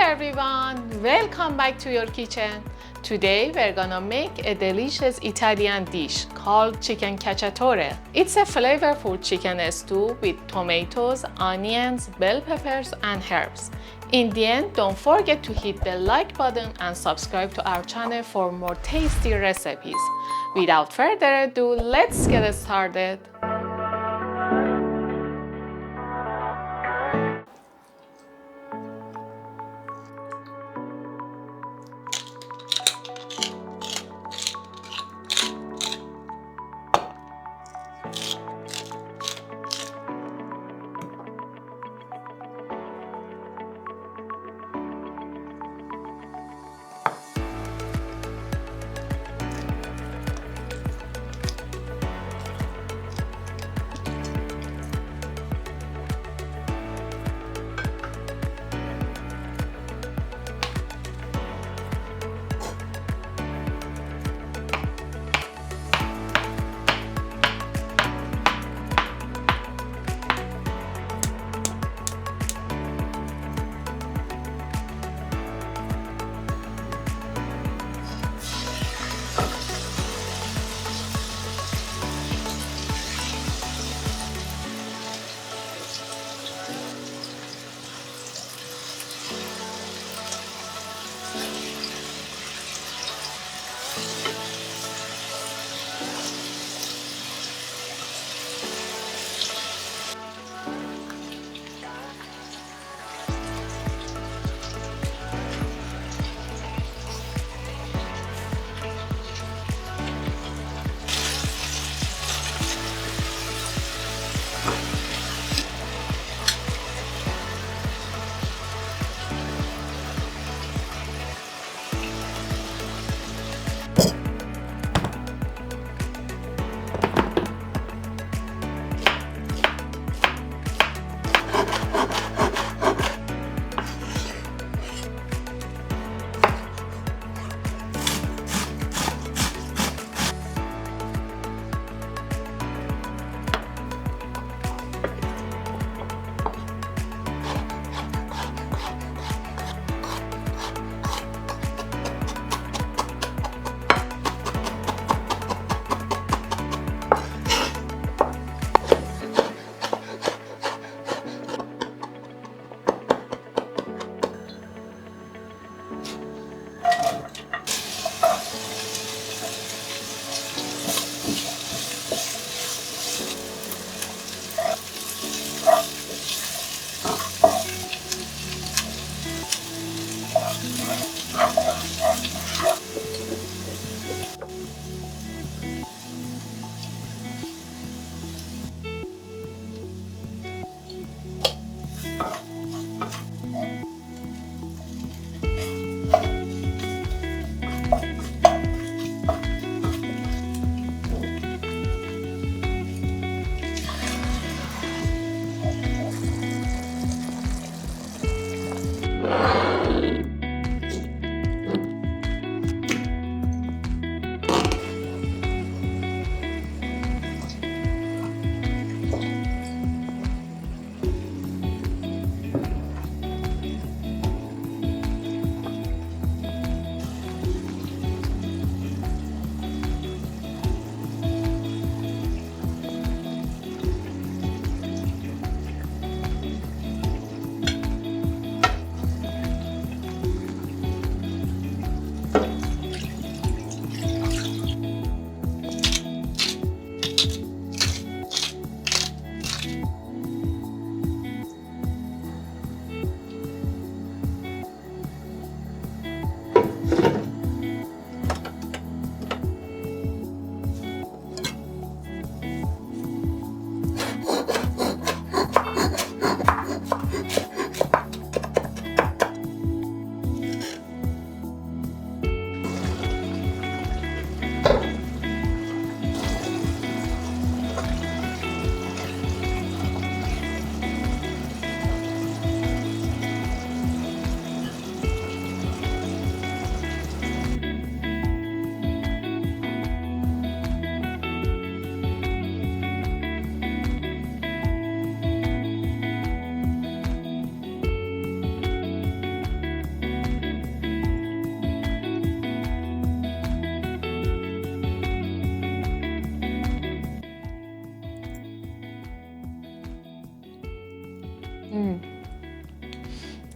everyone, welcome back to your kitchen. Today we're gonna make a delicious Italian dish called chicken cacciatore. It's a flavorful chicken stew with tomatoes, onions, bell peppers, and herbs. In the end, don't forget to hit the like button and subscribe to our channel for more tasty recipes. Without further ado, let's get started.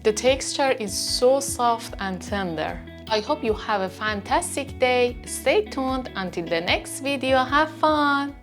The texture is so soft and tender. I hope you have a fantastic day. Stay tuned until the next video. Have fun!